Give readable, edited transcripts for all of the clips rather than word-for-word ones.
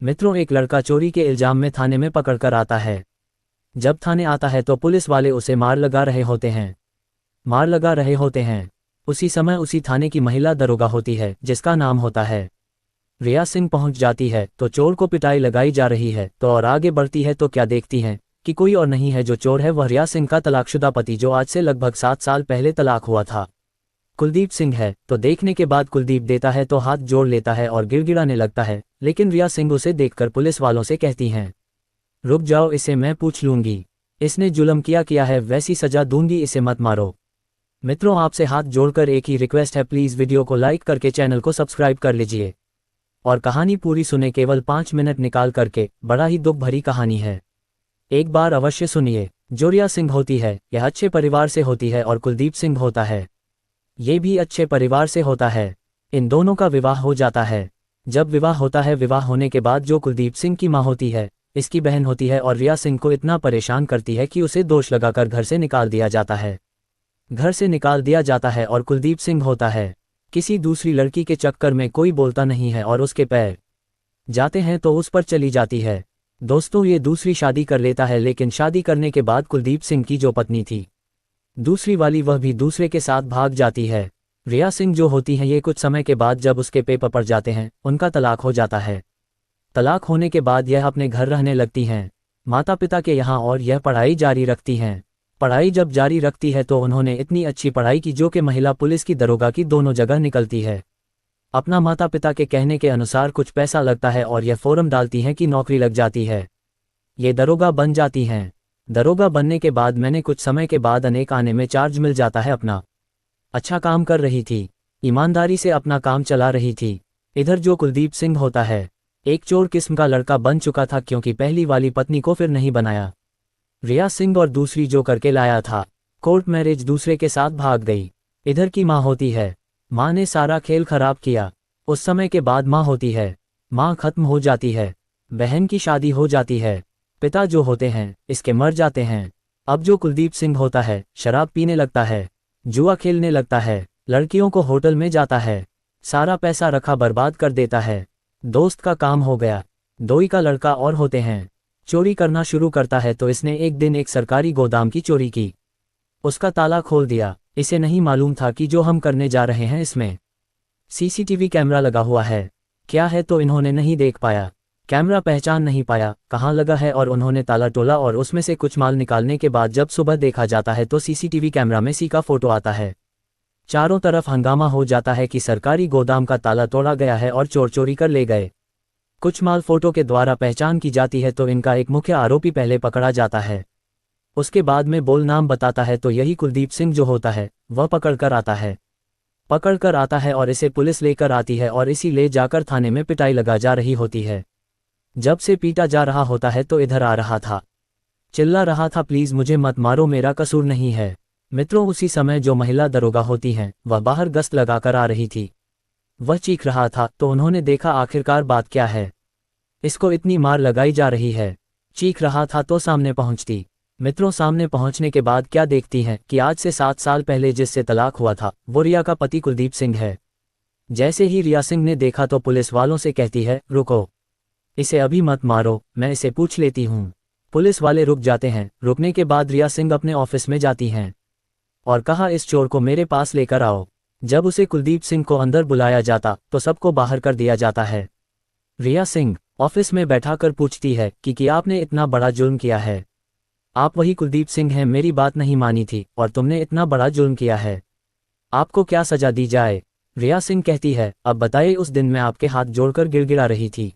मित्रों, एक लड़का चोरी के इल्जाम में थाने में पकड़कर आता है। जब थाने आता है तो पुलिस वाले उसे मार लगा रहे होते हैं। उसी समय उसी थाने की महिला दरोगा होती है जिसका नाम होता है रिया सिंह पहुंच जाती है तो चोर को पिटाई लगाई जा रही है तो और आगे बढ़ती है तो क्या देखती हैं कि कोई और नहीं है जो चोर है, वह रिया सिंह का तलाकशुदा पति जो आज से लगभग 7 साल पहले तलाक हुआ था, कुलदीप सिंह है। तो देखने के बाद कुलदीप देता है तो हाथ जोड़ लेता है और गिड़गिड़ाने लगता है, लेकिन रिया सिंह उसे देखकर पुलिस वालों से कहती हैं, रुक जाओ, इसे मैं पूछ लूंगी, इसने जुल्म किया है वैसी सजा दूंगी, इसे मत मारो। मित्रों, आपसे हाथ जोड़कर एक ही रिक्वेस्ट है, प्लीज़ वीडियो को लाइक करके चैनल को सब्सक्राइब कर लीजिए और कहानी पूरी सुने, केवल 5 मिनट निकाल करके। बड़ा ही दुख भरी कहानी है, एक बार अवश्य सुनिए। जो रिया सिंह होती है यह अच्छे परिवार से होती है और कुलदीप सिंह होता है ये भी अच्छे परिवार से होता है। इन दोनों का विवाह हो जाता है। जब विवाह होता है, विवाह होने के बाद जो कुलदीप सिंह की माँ होती है इसकी बहन होती है और रिया सिंह को इतना परेशान करती है कि उसे दोष लगाकर घर से निकाल दिया जाता है और कुलदीप सिंह होता है किसी दूसरी लड़की के चक्कर में कोई बोलता नहीं है और उसके पैर जाते हैं तो उस पर चली जाती है। दोस्तों, ये दूसरी शादी कर लेता है, लेकिन शादी करने के बाद कुलदीप सिंह की जो पत्नी थी दूसरी वाली, वह भी दूसरे के साथ भाग जाती है। रिया सिंह जो होती हैं ये कुछ समय के बाद जब उसके पेपर पड़ जाते हैं उनका तलाक हो जाता है। तलाक होने के बाद यह अपने घर रहने लगती हैं माता पिता के यहाँ और यह पढ़ाई जारी रखती हैं। पढ़ाई जब जारी रखती है तो उन्होंने इतनी अच्छी पढ़ाई की जो कि महिला पुलिस की दरोगा की दोनों जगह निकलती है। अपना माता पिता के कहने के अनुसार कुछ पैसा लगता है और यह फॉर्म डालती हैं कि नौकरी लग जाती है, ये दरोगा बन जाती हैं। दरोगा बनने के बाद मैंने कुछ समय के बाद अनेक आने में चार्ज मिल जाता है। अपना अच्छा काम कर रही थी, ईमानदारी से अपना काम चला रही थी। इधर जो कुलदीप सिंह होता है एक चोर किस्म का लड़का बन चुका था, क्योंकि पहली वाली पत्नी को फिर नहीं बनाया रिया सिंह और दूसरी जो करके लाया था कोर्ट मैरिज दूसरे के साथ भाग गई। इधर की माँ होती है, माँ ने सारा खेल खराब किया। उस समय के बाद माँ होती है, माँ खत्म हो जाती है, बहन की शादी हो जाती है, पिता जो होते हैं इसके मर जाते हैं। अब जो कुलदीप सिंह होता है शराब पीने लगता है, जुआ खेलने लगता है, लड़कियों को होटल में जाता है, सारा पैसा रखा बर्बाद कर देता है। दोस्त का काम हो गया, दोई का लड़का और होते हैं, चोरी करना शुरू करता है। तो इसने एक दिन एक सरकारी गोदाम की चोरी की, उसका ताला खोल दिया। इसे नहीं मालूम था कि जो हम करने जा रहे हैं इसमें सीसीटीवी कैमरा लगा हुआ है। क्या है तो इन्होंने नहीं देख पाया, कैमरा पहचान नहीं पाया कहाँ लगा है, और उन्होंने ताला तोला और उसमें से कुछ माल निकालने के बाद जब सुबह देखा जाता है तो सीसीटीवी कैमरा में सी का फोटो आता है। चारों तरफ हंगामा हो जाता है कि सरकारी गोदाम का ताला तोड़ा गया है और चोर चोरी कर ले गए। कुछ माल फोटो के द्वारा पहचान की जाती है तो इनका एक मुख्य आरोपी पहले पकड़ा जाता है, उसके बाद में बोल नाम बताता है तो यही कुलदीप सिंह जो होता है वह पकड़ कर आता है और इसे पुलिस लेकर आती है और इसी ले जाकर थाने में पिटाई लगा जा रही होती है। जब से पीटा जा रहा होता है तो इधर आ रहा था, चिल्ला रहा था, प्लीज़ मुझे मत मारो, मेरा कसूर नहीं है। मित्रों, उसी समय जो महिला दरोगा होती हैं वह बाहर गश्त लगाकर आ रही थी। वह चीख रहा था तो उन्होंने देखा आखिरकार बात क्या है, इसको इतनी मार लगाई जा रही है। चीख रहा था तो सामने पहुंचती। मित्रों, सामने पहुंचने के बाद क्या देखती हैं कि आज से 7 साल पहले जिससे तलाक हुआ था वो रिया का पति कुलदीप सिंह है। जैसे ही रिया सिंह ने देखा तो पुलिस वालों से कहती है, रुको, इसे अभी मत मारो, मैं इसे पूछ लेती हूँ। पुलिस वाले रुक जाते हैं। रुकने के बाद रिया सिंह अपने ऑफिस में जाती हैं और कहा, इस चोर को मेरे पास लेकर आओ। जब उसे कुलदीप सिंह को अंदर बुलाया जाता तो सबको बाहर कर दिया जाता है। रिया सिंह ऑफिस में बैठाकर पूछती है कि आपने इतना बड़ा जुल्म किया है, आप वही कुलदीप सिंह हैं, मेरी बात नहीं मानी थी और तुमने इतना बड़ा जुल्म किया है, आपको क्या सजा दी जाए। रिया सिंह कहती है, अब बताइए, उस दिन मैं आपके हाथ जोड़कर गिड़गिड़ा रही थी,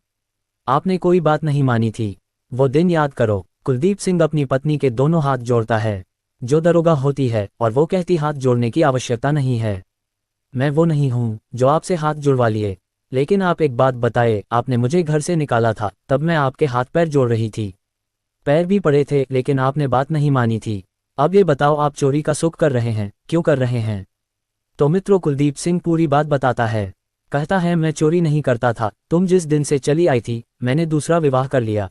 आपने कोई बात नहीं मानी थी, वो दिन याद करो। कुलदीप सिंह अपनी पत्नी के दोनों हाथ जोड़ता है जो दरोगा होती है और वो कहती, हाथ जोड़ने की आवश्यकता नहीं है, मैं वो नहीं हूँ जो आपसे हाथ जुड़वा लिए, लेकिन आप एक बात बताए, आपने मुझे घर से निकाला था तब मैं आपके हाथ पैर जोड़ रही थी, पैर भी पड़े थे, लेकिन आपने बात नहीं मानी थी। अब ये बताओ, आप चोरी का सुख कर रहे हैं, क्यों कर रहे हैं। तो मित्रों, कुलदीप सिंह पूरी बात बताता है, कहता है, मैं चोरी नहीं करता था, तुम जिस दिन से चली आई थी मैंने दूसरा विवाह कर लिया,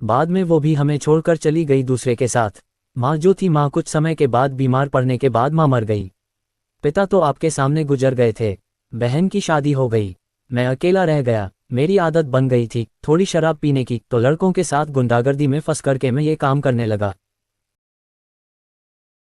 बाद में वो भी हमें छोड़कर चली गई दूसरे के साथ। माँ जो थी, माँ कुछ समय के बाद बीमार पड़ने के बाद माँ मर गई, पिता तो आपके सामने गुजर गए थे, बहन की शादी हो गई, मैं अकेला रह गया। मेरी आदत बन गई थी थोड़ी शराब पीने की, तो लड़कों के साथ गुंडागर्दी में फंस करके मैं ये काम करने लगा।